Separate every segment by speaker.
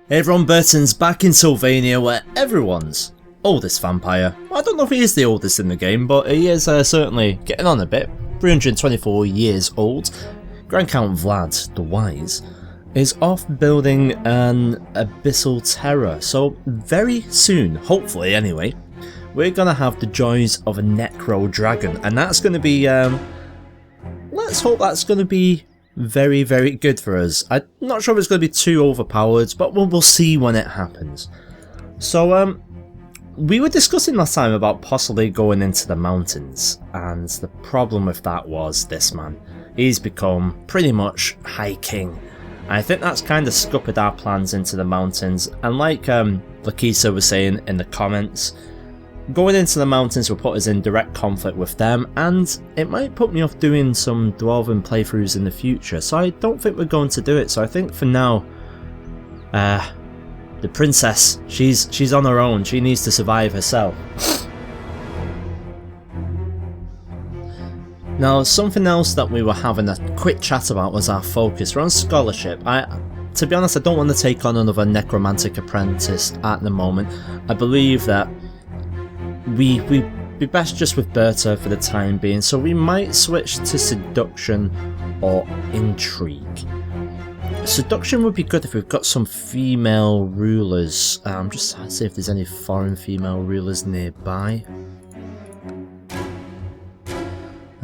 Speaker 1: Hey everyone, Burton's back in Sylvania where everyone's oldest vampire. I don't know if he is the oldest in the game, but he is certainly getting on a bit. 324 years old. Grand Count Vlad the Wise is off building an abyssal terror. So very soon, hopefully anyway, we're going to have the joys of a necro dragon. And that's going to be, let's hope that's going to be very, very good for us. I'm not sure if it's going to be too overpowered, but we'll see when it happens. So, we were discussing last time about possibly going into the mountains, and the problem with that was this man. He's become pretty much High King. I think that's kind of scuppered our plans into the mountains, and like Lakisa was saying in the comments, going into the mountains will put us in direct conflict with them, and it might put me off doing some dwarven playthroughs in the future, so I don't think we're going to do it. So I think for now, the princess, she's on her own. She needs to survive herself. Now, something else that we were having a quick chat about was our focus. We're on scholarship. To be honest, I don't want to take on another necromantic apprentice at the moment. I believe that we'd be best just with Berta for the time being, so we might switch to seduction or intrigue. Seduction would be good if we've got some female rulers. Just to see if there's any foreign female rulers nearby.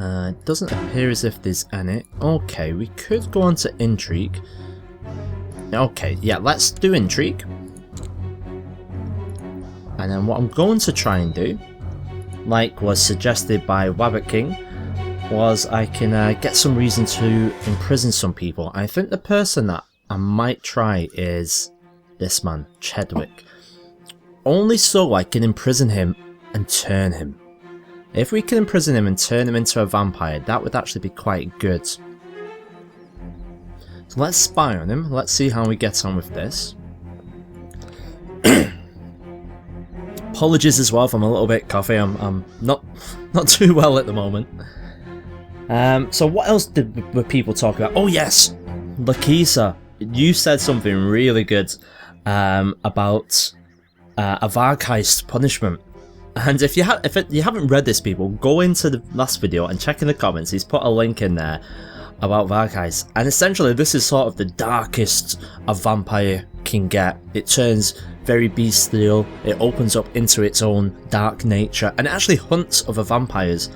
Speaker 1: It doesn't appear as if there's any. Okay, we could go on to intrigue. Okay, yeah, let's do intrigue. And then what I'm going to try and do, like was suggested by Wabbit King, was I can get some reason to imprison some people. I think the person that I might try is this man, Chedwick. Only so I can imprison him and turn him. If we can imprison him and turn him into a vampire, that would actually be quite good. So let's spy on him. Let's see how we get on with this. Apologies as well if I'm a little bit coffee. I'm not too well at the moment. So what else were people talking about? Oh yes, Lakisa, you said something really good about a Vargheist punishment. And if you haven't read this, people, go into the last video and check in the comments. He's put a link in there about Vargheist, and essentially this is sort of the darkest a vampire can get. It turns very bestial, it opens up into its own dark nature, and it actually hunts other vampires.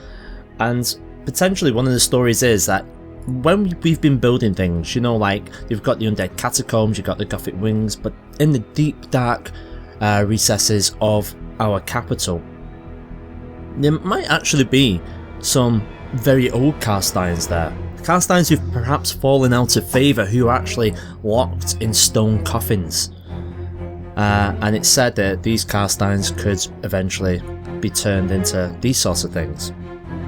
Speaker 1: And potentially one of the stories is that when we've been building things, you know, like you've got the undead catacombs, you've got the gothic wings, but in the deep dark recesses of our capital, there might actually be some very old Carsteins there. Carsteins who've perhaps fallen out of favour, who are actually locked in stone coffins. And it's said that these Carsteins could eventually be turned into these sorts of things.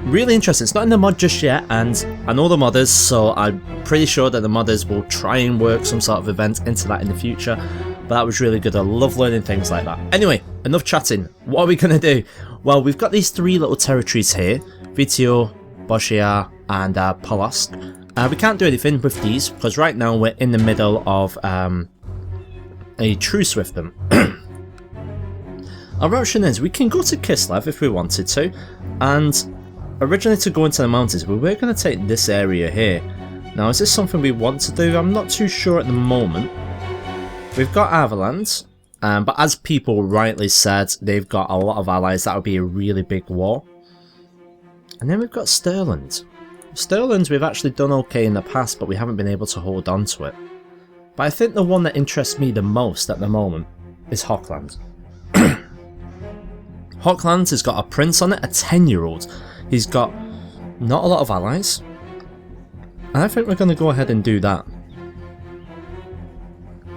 Speaker 1: Really interesting. It's not in the mod just yet, and I know the modders, so I'm pretty sure that the modders will try and work some sort of event into that in the future. But that was really good. I love learning things like that. Anyway, enough chatting. What are we going to do? Well, we've got these three little territories here. Vitio, Boshiar, and Polosk. We can't do anything with these, because right now we're in the middle of a truce with them. Our option is we can go to Kislev if we wanted to, and originally to go into the mountains, we were going to take this area here. Now, is this something we want to do? I'm not too sure at the moment. We've got Avalanche, but as people rightly said, they've got a lot of allies. That would be a really big war. And then we've got Stirland. Stirland we've actually done okay in the past, but we haven't been able to hold on to it. But I think the one that interests me the most at the moment is Hochland. Hochland has got a prince on it, a 10-year-old. He's got not a lot of allies. And I think we're going to go ahead and do that.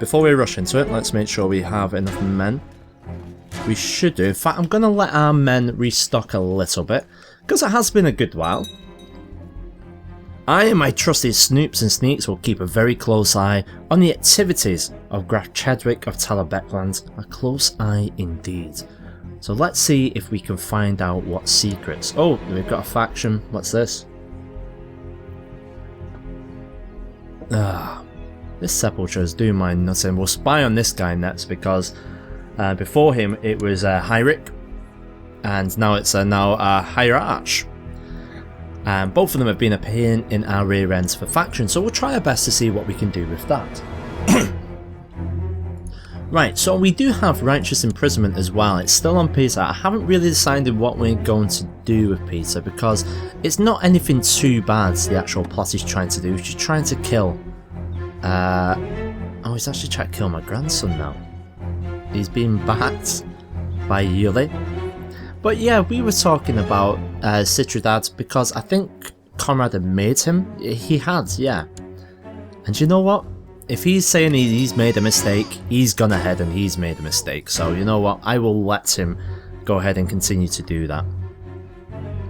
Speaker 1: Before we rush into it, let's make sure we have enough men. We should do. In fact, I'm going to let our men restock a little bit, because it has been a good while. I and my trusty snoops and sneaks will keep a very close eye on the activities of Graf Chedwick of Talabekland. A close eye indeed. So let's see if we can find out what secrets. Oh, we've got a faction. What's this? This sepulchre is doing my nothing. We'll spy on this guy next because before him it was Hyric, and now it's now Hierarch. Both of them have been appearing in our rear ends for faction, so we'll try our best to see what we can do with that. Right, so we do have Righteous Imprisonment as well. It's still on Peter. I haven't really decided what we're going to do with Peter because it's not anything too bad, the actual plot he's trying to do. He's just trying to kill... oh, he's actually trying to kill my grandson now. He's being backed by Yuli. But yeah, we were talking about Citradad because I think Conrad had made him. He had, yeah. And you know what? If he's saying he's made a mistake, he's gone ahead and he's made a mistake. So you know what? I will let him go ahead and continue to do that.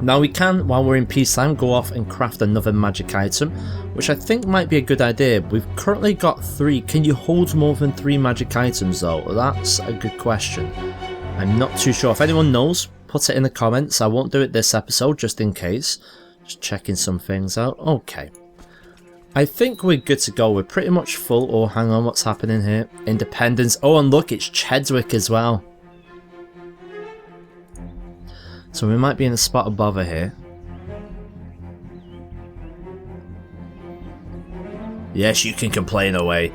Speaker 1: Now we can, while we're in peacetime, go off and craft another magic item, which I think might be a good idea. We've currently got 3. Can you hold more than 3 magic items though? That's a good question. I'm not too sure. If anyone knows, put it in the comments. I won't do it this episode just in case. Just checking some things out. Okay. I think we're good to go. We're pretty much full. Oh, hang on, what's happening here? Independence. Oh, and look, it's Chedwick as well. So we might be in a spot of bother here. Yes, you can complain away.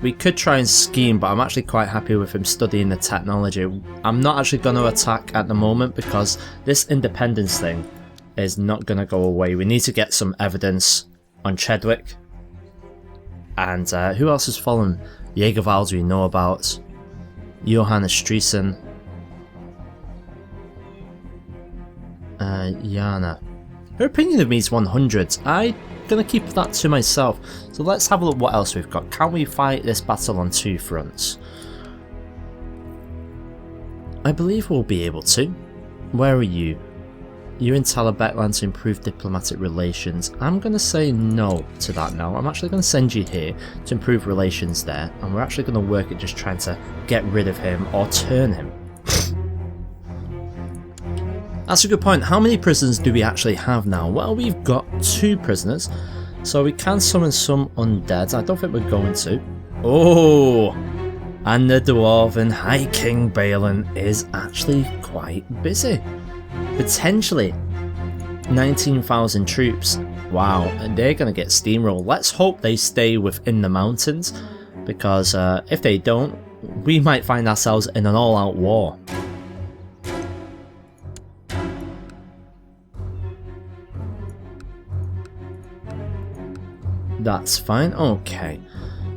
Speaker 1: We could try and scheme, but I'm actually quite happy with him studying the technology. I'm not actually going to attack at the moment because this independence thing is not going to go away. We need to get some evidence on Chedwick. And who else has fallen? Jägerwald we know about. Johannes Striesen. Jana. Her opinion of me is 100. I'm going to keep that to myself. So let's have a look what else we've got. Can we fight this battle on 2 fronts? I believe we'll be able to. Where are you? You're in Talabekland to improve diplomatic relations. I'm going to say no to that now. I'm actually going to send you here to improve relations there. And we're actually going to work at just trying to get rid of him or turn him. That's a good point. How many prisoners do we actually have now? Well, we've got 2 prisoners. So we can summon some undead. I don't think we're going to. Oh! And the dwarven High King Balin is actually quite busy. Potentially 19,000 troops. Wow, and they're going to get steamrolled. Let's hope they stay within the mountains, because if they don't, we might find ourselves in an all-out war. That's fine, okay.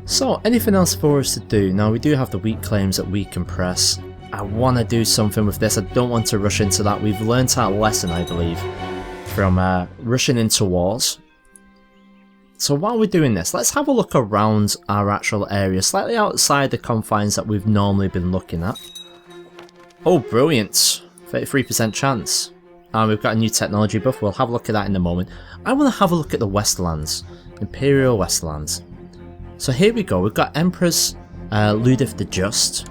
Speaker 1: So, anything else for us to do? Now, we do have the weak claims that we can press. I want to do something with this. I don't want to rush into that. We've learnt our lesson, I believe, from rushing into wars. So while we're doing this, let's have a look around our actual area, slightly outside the confines that we've normally been looking at. Oh, brilliant. 33% chance. And we've got a new technology buff. We'll have a look at that in a moment. I want to have a look at the Westerlands. Imperial Westerlands. So here we go. We've got Empress Ludith the Just.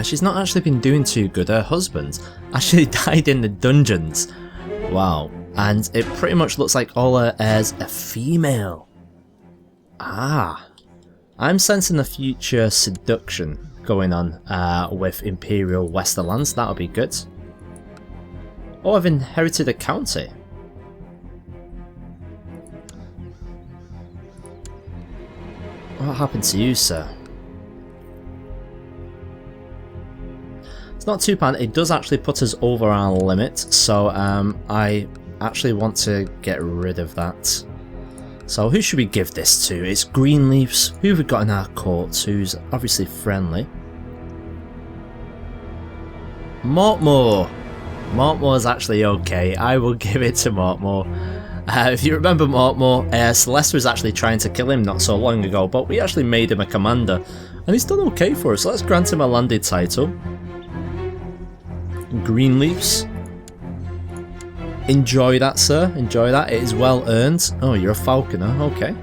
Speaker 1: She's not actually been doing too good. Her husband actually died in the dungeons. Wow. And it pretty much looks like all her heirs are female. Ah. I'm sensing a future seduction going on with Imperial Westerlands. That'll be good. Oh, I've inherited a county. What happened to you, sir? It's not too bad. It does actually put us over our limit, so I actually want to get rid of that. So who should we give this to? It's Greenleafs. Who have we got in our court who's obviously friendly? Mortmore. Mortmore's actually okay. I will give it to Mortmore. If you remember Mortmore, Celeste was actually trying to kill him not so long ago, but we actually made him a commander, and he's done okay for us. Let's grant him a landed title. Greenleafs. Enjoy that, sir. Enjoy that. It is well earned. Oh, you're a falconer. Okay.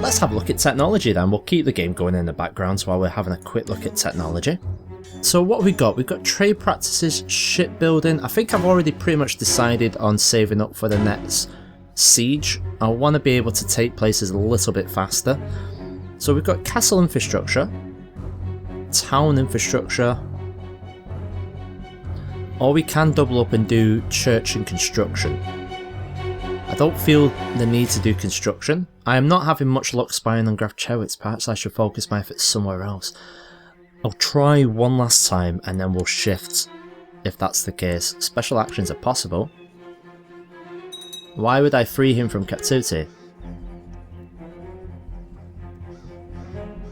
Speaker 1: Let's have a look at technology then. We'll keep the game going in the background while we're having a quick look at technology. So what have we got? We've got trade practices, shipbuilding. I think I've already pretty much decided on saving up for the next siege, I want to be able to take places a little bit faster. So we've got castle infrastructure, town infrastructure, or we can double up and do church and construction. I don't feel the need to do construction. I am not having much luck spying on Graf Chewitz. Perhaps I should focus my efforts somewhere else. I'll try one last time and then we'll shift if that's the case. Special actions are possible. Why would I free him from captivity?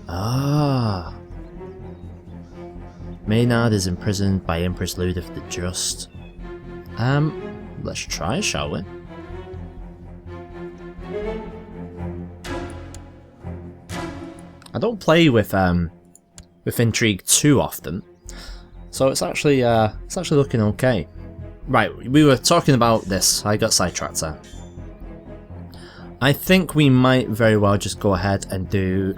Speaker 1: Ah. Maynard is imprisoned by Empress Ludwig the Just. Let's try, shall we? I don't play with Intrigue too often, so it's actually looking okay. Right, we were talking about this. I got sidetracked there. I think we might very well just go ahead and do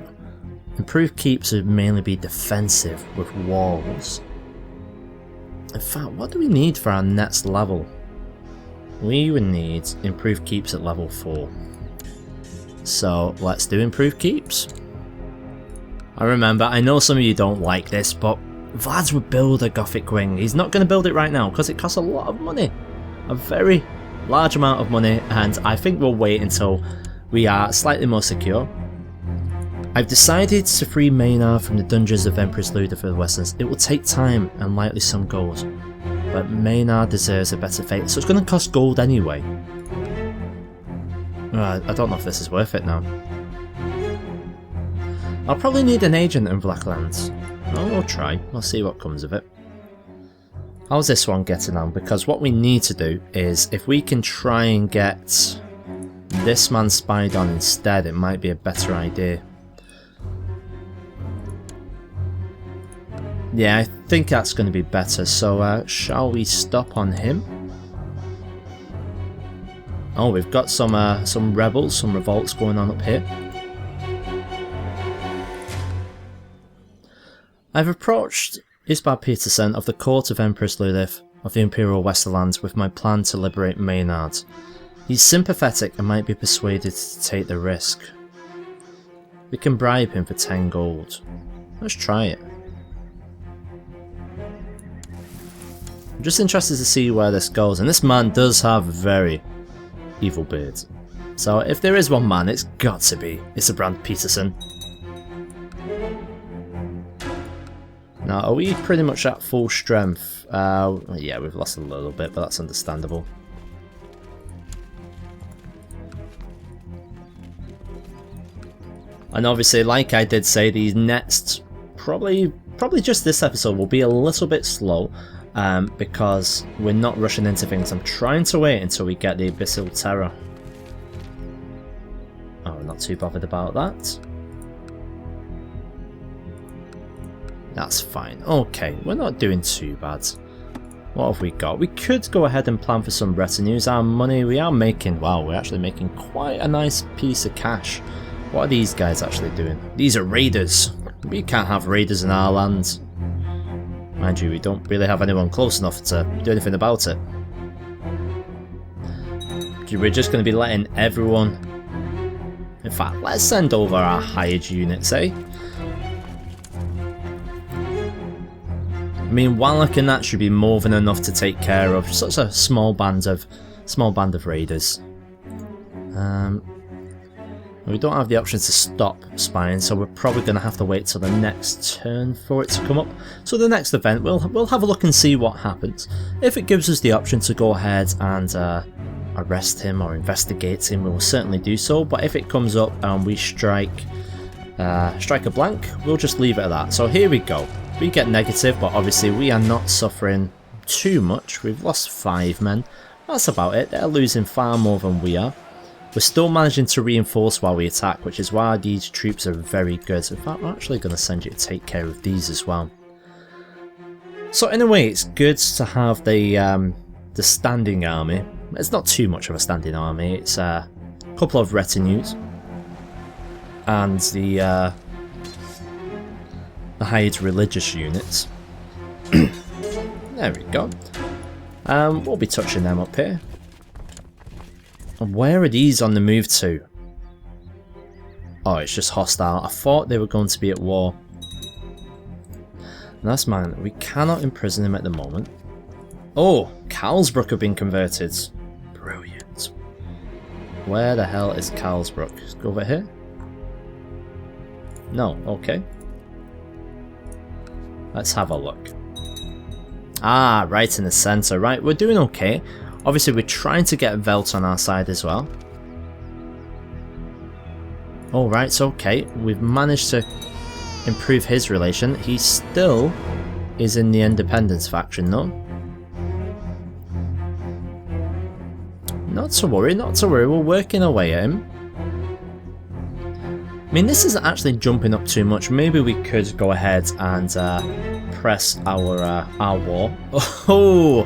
Speaker 1: improved keeps would mainly be defensive with walls. In fact, what do we need for our next level? We would need improved keeps at level 4. So let's do improved keeps. I know some of you don't like this, but Vlad's would build a Gothic wing. He's not going to build it right now because it costs a lot of money. A very large amount of money, and I think we'll wait until we are slightly more secure. I've decided to free Maynard from the dungeons of Empress Ludwig for the Westerns. It will take time and likely some gold, but Maynard deserves a better fate, so it's going to cost gold anyway. I don't know if this is worth it now. I'll probably need an agent in Blacklands. Oh, we'll try. We'll see what comes of it. How's this one getting on? Because what we need to do is, if we can try and get this man spied on instead, it might be a better idea. Yeah, I think that's going to be better. So, shall we stop on him? Oh, we've got some rebels, some revolts going on up here. I've approached Isbad Peterson of the court of Empress Ludwig of the Imperial Westerlands with my plan to liberate Maynard. He's sympathetic and might be persuaded to take the risk. We can bribe him for 10 gold. Let's try it. I'm just interested to see where this goes, and this man does have a very evil beard. So if there is one man, it's got to be Isbad Peterson. Now, are we pretty much at full strength? Yeah, we've lost a little bit, but that's understandable. And obviously, like I did say, these next, probably just this episode will be a little bit slow, because we're not rushing into things. I'm trying to wait until we get the Abyssal Terror. Oh, we're not too bothered about that. That's fine. Okay, we're not doing too bad. What have we got? We could go ahead and plan for some retinues. Our money, we are making, wow, we're actually making quite a nice piece of cash. What are these guys actually doing? These are raiders. We can't have raiders in our land. Mind you, we don't really have anyone close enough to do anything about it. We're just going to be letting everyone... In fact, let's send over our hired units, eh? I mean, Wallach and that should be more than enough to take care of such a small band of raiders. We don't have the option to stop spying, so we're probably going to have to wait till the next turn for it to come up. So the next event, we'll have a look and see what happens. If it gives us the option to go ahead and arrest him or investigate him, we will certainly do so. But if it comes up and we strike a blank, we'll just leave it at that. So here we go. We get negative, but obviously we are not suffering too much. We've lost 5 men. That's about it. They're losing far more than we are. We're still managing to reinforce while we attack, which is why these troops are very good. In fact, we're actually going to send you to take care of these as well. So in a way, it's good to have the standing army. It's not too much of a standing army. It's a couple of retinues and the hired religious units. There we go. We'll be touching them up here. Where are these on the move to? Oh, it's just hostile. I thought they were going to be at war. And that's mine. We cannot imprison him at the moment. Oh, Carlsbrook have been converted. Brilliant. Where the hell is Carlsbrook? Just go over here. No, okay. Let's have a look. Ah, right in the centre. Right, we're doing okay. Obviously, we're trying to get Velt on our side as well. Oh, right, it's okay. We've managed to improve his relation. He still is in the Independence faction, though. Not to worry, not to worry. We're working away at him. I mean, this isn't actually jumping up too much. Maybe we could go ahead and press our war. Oh,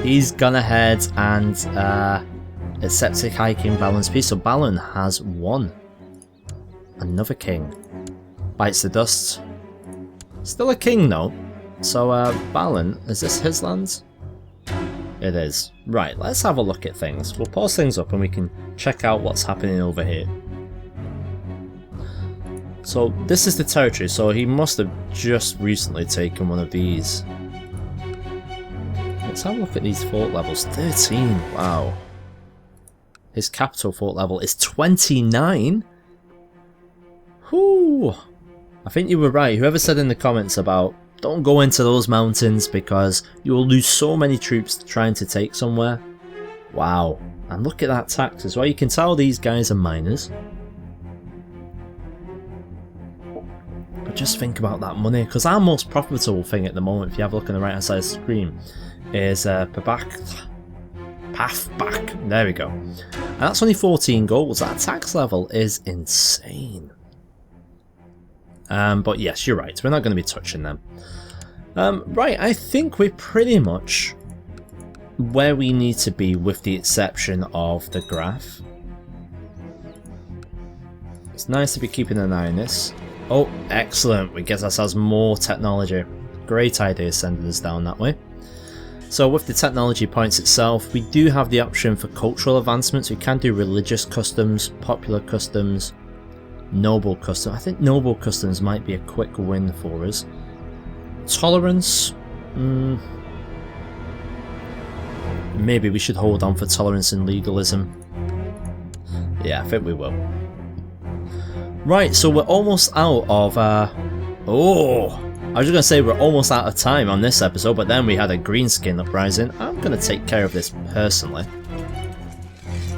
Speaker 1: he's gone ahead and accepted High King Balon's peace. So Balon has won. Another king. Bites the dust. Still a king though. So Balon, is this his lands? It is. Right, let's have a look at things. We'll pause things up and we can check out what's happening over here. So this is the territory, so he must have just recently taken one of these. Let's have a look at these fort levels. 13, wow. His capital fort level is 29? Whew. I think you were right. Whoever said in the comments about don't go into those mountains because you will lose so many troops trying to take somewhere. Wow. And look at that tax as well. You can tell these guys are miners. But just think about that money, because our most profitable thing at the moment, if you have a look on the right hand side of the screen, is Pafbak. There we go. And that's only 14 gold. That tax level is insane. But yes, you're right. We're not going to be touching them. Right, I think we're pretty much where we need to be, with the exception of the graph. It's nice to be keeping an eye on this. Oh, excellent. We get ourselves more technology. Great idea sending us down that way. So with the technology points itself, we do have the option for cultural advancements. We can do religious customs, popular customs, noble customs. I think noble customs might be a quick win for us. Tolerance? Maybe we should hold on for tolerance and legalism. Yeah, I think we will. Right, so we're almost out of, oh, I was just going to say we're almost out of time on this episode, but then we had a greenskin uprising. I'm going to take care of this personally.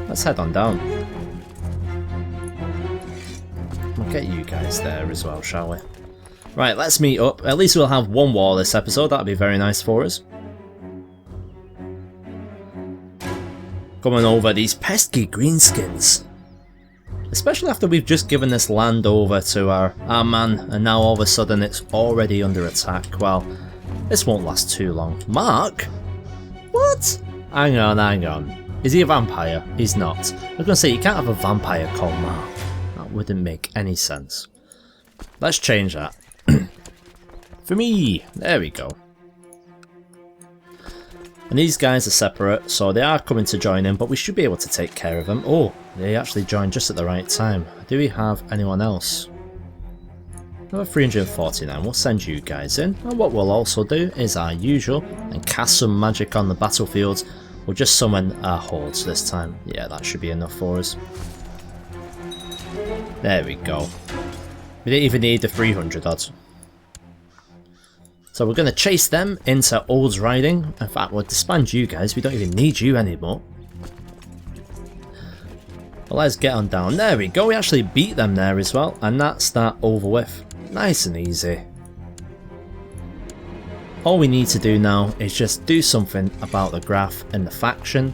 Speaker 1: Let's head on down. We'll get you guys there as well, shall we? Right, let's meet up. At least we'll have one war this episode. That'd be very nice for us. Coming over these pesky greenskins. Especially after we've just given this land over to our man, and now all of a sudden it's already under attack. Well, this won't last too long. Mark? What? Hang on, hang on. Is he a vampire? He's not. I was going to say, you can't have a vampire called Mark. That wouldn't make any sense. Let's change that. For me! There we go. And these guys are separate, so they are coming to join in, but we should be able to take care of them. Oh, they actually joined just at the right time. Do we have anyone else? Another 349. We'll send you guys in. And what we'll also do is our usual, and cast some magic on the battlefield. We'll just summon our hordes this time. Yeah, that should be enough for us. There we go. We didn't even need the 300 odds. So we're going to chase them into Old's Riding. In fact, we'll disband you guys. We don't even need you anymore. But let's get on down. There we go. We actually beat them there as well. And that's that over with. Nice and easy. All we need to do now is just do something about the graph and the faction.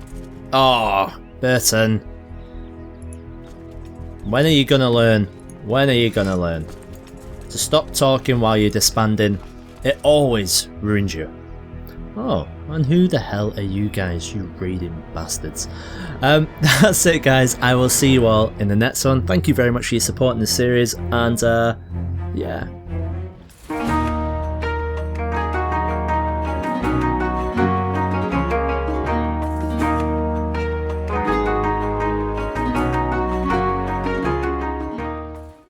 Speaker 1: Oh, Burton. When are you going to learn? When are you going to learn? To stop talking while you're disbanding. It always ruins you. Oh, and who the hell are you guys, you raiding bastards? That's it, guys. I will see you all in the next one. Thank you very much for your support in the series, and yeah,